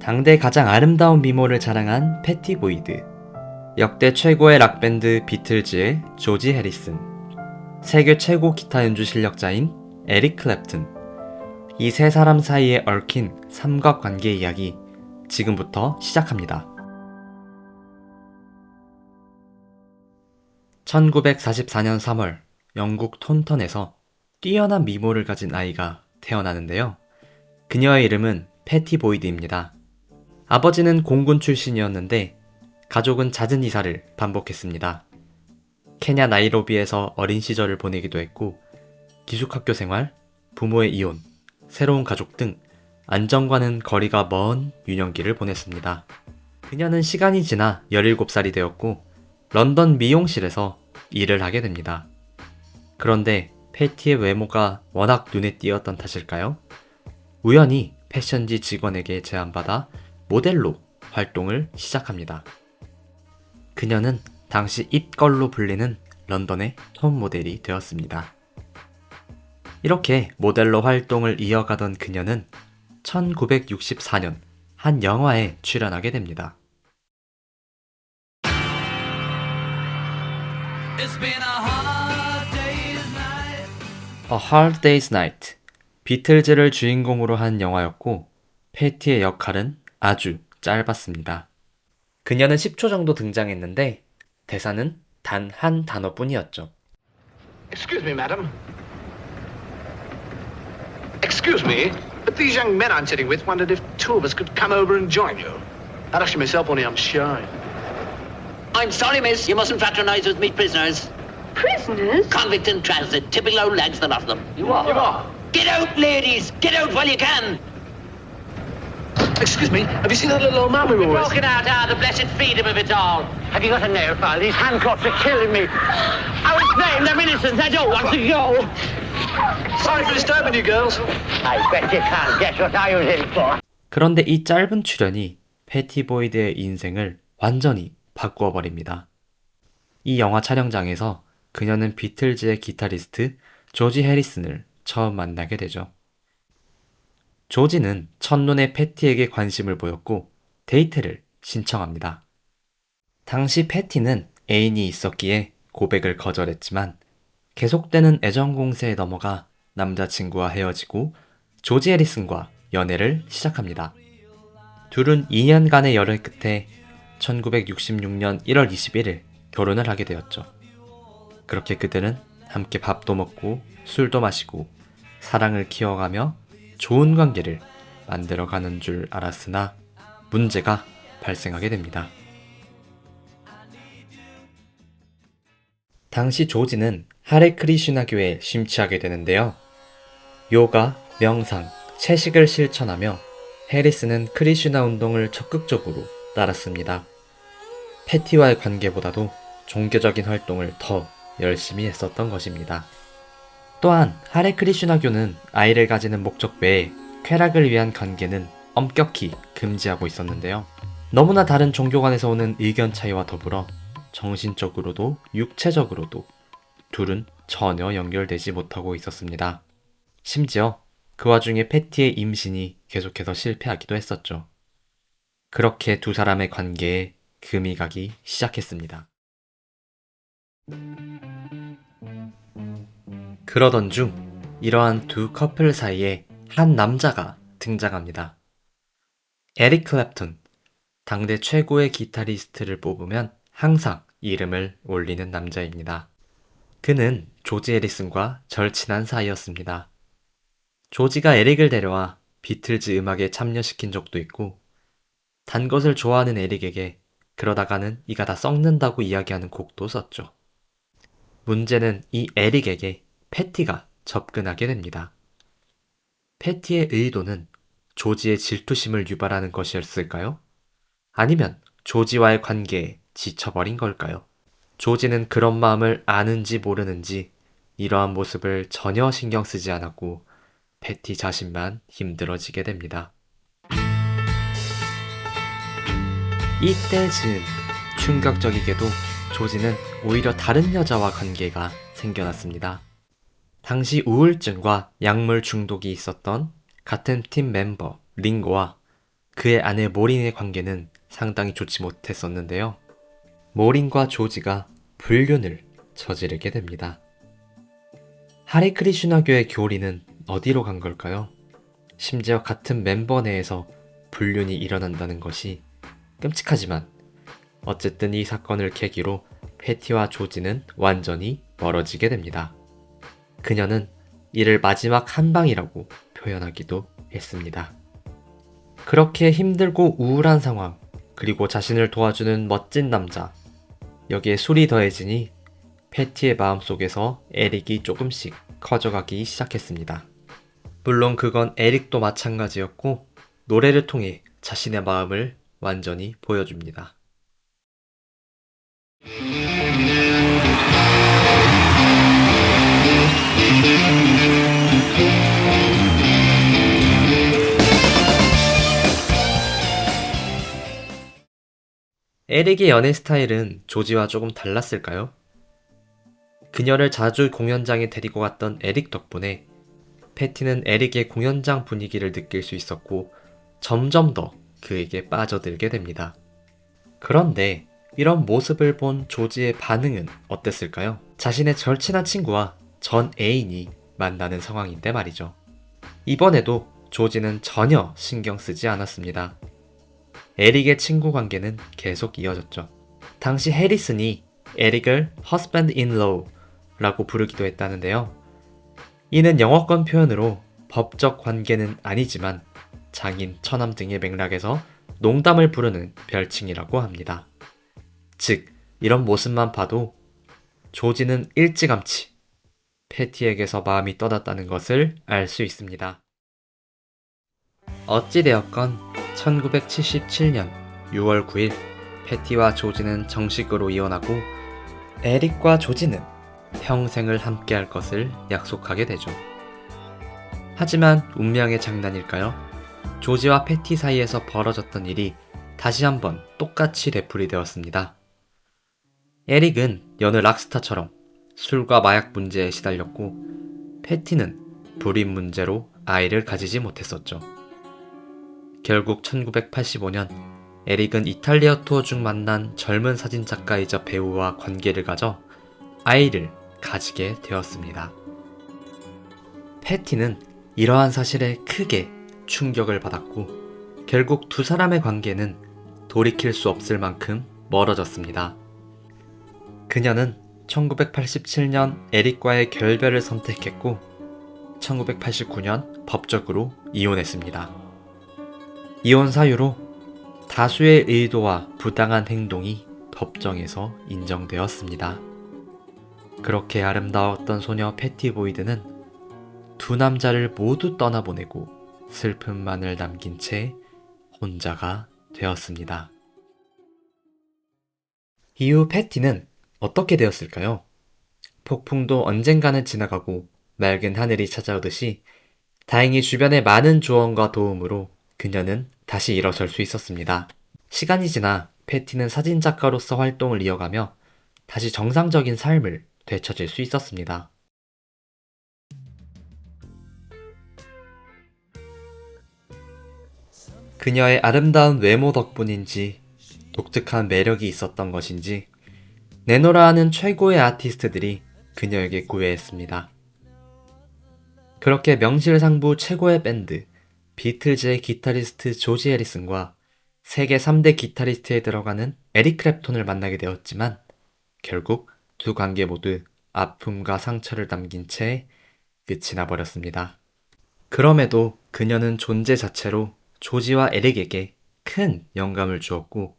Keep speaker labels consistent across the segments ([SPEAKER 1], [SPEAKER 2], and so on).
[SPEAKER 1] 당대 가장 아름다운 미모를 자랑한 패티 보이드, 역대 최고의 락밴드 비틀즈의 조지 해리슨, 세계 최고 기타 연주 실력자인 에릭 클랩튼, 이 세 사람 사이에 얽힌 삼각관계 이야기 지금부터 시작합니다. 1944년 3월 영국 톤턴에서 뛰어난 미모를 가진 아이가 태어나는데요. 그녀의 이름은 패티 보이드입니다. 아버지는 공군 출신이었는데 가족은 잦은 이사를 반복했습니다. 케냐 나이로비에서 어린 시절을 보내기도 했고 기숙학교 생활, 부모의 이혼, 새로운 가족 등 안정과는 거리가 먼 유년기를 보냈습니다. 그녀는 시간이 지나 17살이 되었고 런던 미용실에서 일을 하게 됩니다. 그런데 패티의 외모가 워낙 눈에 띄었던 탓일까요? 우연히 패션지 직원에게 제안받아 모델로 활동을 시작합니다. 그녀는 당시 입걸로 불리는 런던의 톱 모델이 되었습니다. 이렇게 모델로 활동을 이어가던 그녀는 1964년 한 영화에 출연하게 됩니다. A Hard Day's Night, 비틀즈를 주인공으로 한 영화였고 패티의 역할은 아주 짧았습니다. 그녀는 10초 정도 등장했는데 대사는 단 한 단어뿐이었죠.
[SPEAKER 2] Excuse me, madam. Excuse me, but these young men I'm sitting with wondered if two of us could come over and join you. I'd actually myself, only I'm shy.
[SPEAKER 3] I'm sorry, miss. You mustn't fraternise with me prisoners.
[SPEAKER 4] Prisoners?
[SPEAKER 3] Convict in transit. Typical old lags, the lot of them.
[SPEAKER 2] You are?
[SPEAKER 3] Get out, ladies! Get out while you can!
[SPEAKER 2] Excuse me, have you seen that little old man we were with?
[SPEAKER 3] Broken out, the blessed freedom of it all. Have you got a nail file? These handcuffs are killing me. I was named, I'm innocent. I don't want to go.
[SPEAKER 2] Sorry for disturbing you girls.
[SPEAKER 3] I bet you can't guess what I was in for.
[SPEAKER 1] 그런데 이 짧은 출연이 패티 보이드의 인생을 완전히 바꾸어 버립니다. 이 영화 촬영장에서 그녀는 비틀즈의 기타리스트 조지 해리슨을 처음 만나게 되죠. 조지는 첫눈에 패티에게 관심을 보였고 데이트를 신청합니다. 당시 패티는 애인이 있었기에 고백을 거절했지만 계속되는 애정 공세에 넘어가 남자친구와 헤어지고 조지 해리슨과 연애를 시작합니다. 둘은 2년간의 열애 끝에 1966년 1월 21일 결혼을 하게 되었죠. 그렇게 그들은 함께 밥도 먹고 술도 마시고 사랑을 키워가며 좋은 관계를 만들어가는 줄 알았으나 문제가 발생하게 됩니다. 당시 조지는 하레 크리슈나 교회에 심취하게 되는데요. 요가, 명상, 채식을 실천하며 해리스는 크리슈나 운동을 적극적으로 따랐습니다. 패티와의 관계보다도 종교적인 활동을 더 열심히 했었던 것입니다. 또한 하레 크리슈나교는 아이를 가지는 목적 외에 쾌락을 위한 관계는 엄격히 금지하고 있었는데요. 너무나 다른 종교 간에서 오는 의견 차이와 더불어 정신적으로도 육체적으로도 둘은 전혀 연결되지 못하고 있었습니다. 심지어 그 와중에 패티의 임신이 계속해서 실패하기도 했었죠. 그렇게 두 사람의 관계에 금이 가기 시작했습니다. 그러던 중 이러한 두 커플 사이에 한 남자가 등장합니다. 에릭 클랩튼, 당대 최고의 기타리스트를 뽑으면 항상 이름을 올리는 남자입니다. 그는 조지 해리슨과 절친한 사이였습니다. 조지가 에릭을 데려와 비틀즈 음악에 참여시킨 적도 있고 단 것을 좋아하는 에릭에게 그러다가는 이가 다 썩는다고 이야기하는 곡도 썼죠. 문제는 이 에릭에게 패티가 접근하게 됩니다. 패티의 의도는 조지의 질투심을 유발하는 것이었을까요? 아니면 조지와의 관계에 지쳐버린 걸까요? 조지는 그런 마음을 아는지 모르는지 이러한 모습을 전혀 신경 쓰지 않았고 패티 자신만 힘들어지게 됩니다. 이때쯤 충격적이게도 조지는 오히려 다른 여자와 관계가 생겨났습니다. 당시 우울증과 약물 중독이 있었던 같은 팀 멤버 링고와 그의 아내 모린의 관계는 상당히 좋지 못했었는데요. 모린과 조지가 불륜을 저지르게 됩니다. 하레 크리슈나 교회 교리는 어디로 간 걸까요? 심지어 같은 멤버 내에서 불륜이 일어난다는 것이 끔찍하지만 어쨌든 이 사건을 계기로 패티와 조지는 완전히 멀어지게 됩니다. 그녀는 이를 마지막 한방이라고 표현하기도 했습니다. 그렇게 힘들고 우울한 상황, 그리고 자신을 도와주는 멋진 남자, 여기에 술이 더해지니 패티의 마음속에서 에릭이 조금씩 커져가기 시작했습니다. 물론 그건 에릭도 마찬가지였고 노래를 통해 자신의 마음을 완전히 보여줍니다. 에릭의 연애 스타일은 조지와 조금 달랐을까요? 그녀를 자주 공연장에 데리고 갔던 에릭 덕분에 패티는 에릭의 공연장 분위기를 느낄 수 있었고 점점 더 그에게 빠져들게 됩니다. 그런데 이런 모습을 본 조지의 반응은 어땠을까요? 자신의 절친한 친구와 전 애인이 만나는 상황인데 말이죠. 이번에도 조지는 전혀 신경 쓰지 않았습니다. 에릭의 친구 관계는 계속 이어졌죠. 당시 해리슨이 에릭을 husband in law 라고 부르기도 했다는데요. 이는 영어권 표현으로 법적 관계는 아니지만 장인, 처남 등의 맥락에서 농담을 부르는 별칭이라고 합니다. 즉, 이런 모습만 봐도 조지는 일찌감치 패티에게서 마음이 떠났다는 것을 알 수 있습니다. 어찌되었건 1977년 6월 9일 패티와 조지는 정식으로 이혼하고 에릭과 조지는 평생을 함께할 것을 약속하게 되죠. 하지만 운명의 장난일까요? 조지와 패티 사이에서 벌어졌던 일이 다시 한번 똑같이 되풀이되었습니다. 에릭은 여느 락스타처럼 술과 마약 문제에 시달렸고 패티는 불임 문제로 아이를 가지지 못했었죠. 결국 1985년 에릭은 이탈리아 투어 중 만난 젊은 사진작가이자 배우와 관계를 가져 아이를 가지게 되었습니다. 패티는 이러한 사실에 크게 충격을 받았고 결국 두 사람의 관계는 돌이킬 수 없을 만큼 멀어졌습니다. 그녀는 1987년 에릭과의 결별을 선택했고 1989년 법적으로 이혼했습니다. 이혼 사유로 다수의 의도와 부당한 행동이 법정에서 인정되었습니다. 그렇게 아름다웠던 소녀 패티 보이드는 두 남자를 모두 떠나보내고 슬픔만을 남긴 채 혼자가 되었습니다. 이후 패티는 어떻게 되었을까요? 폭풍도 언젠가는 지나가고 맑은 하늘이 찾아오듯이 다행히 주변의 많은 조언과 도움으로 그녀는 다시 일어설 수 있었습니다. 시간이 지나 패티는 사진작가로서 활동을 이어가며 다시 정상적인 삶을 되찾을 수 있었습니다. 그녀의 아름다운 외모 덕분인지 독특한 매력이 있었던 것인지 내노라 하는 최고의 아티스트들이 그녀에게 구애했습니다. 그렇게 명실상부 최고의 밴드 비틀즈의 기타리스트 조지 해리슨과 세계 3대 기타리스트에 들어가는 에릭 클랩톤을 만나게 되었지만 결국 두 관계 모두 아픔과 상처를 남긴 채 끝이 나버렸습니다. 그럼에도 그녀는 존재 자체로 조지와 에릭에게 큰 영감을 주었고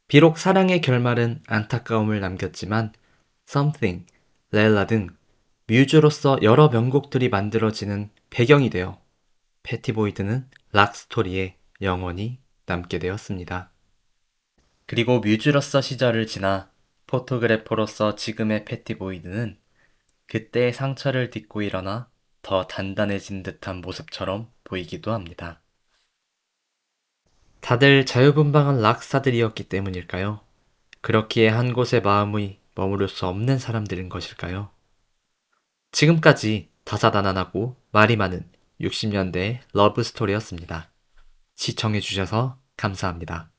[SPEAKER 1] 비록 사랑의 결말은 안타까움을 남겼지만 Something, 레일라 등 뮤즈로서 여러 명곡들이 만들어지는 배경이 되어 패티 보이드는 락 스토리에 영원히 남게 되었습니다. 그리고 뮤즈로서 시절을 지나 포토그래퍼로서 지금의 패티 보이드는 그때의 상처를 딛고 일어나 더 단단해진 듯한 모습처럼 보이기도 합니다. 다들 자유분방한 락스타들이었기 때문일까요? 그렇기에 한 곳에 마음이 머무를 수 없는 사람들인 것일까요? 지금까지 다사다난하고 말이 많은 60년대의 러브 스토리였습니다. 시청해주셔서 감사합니다.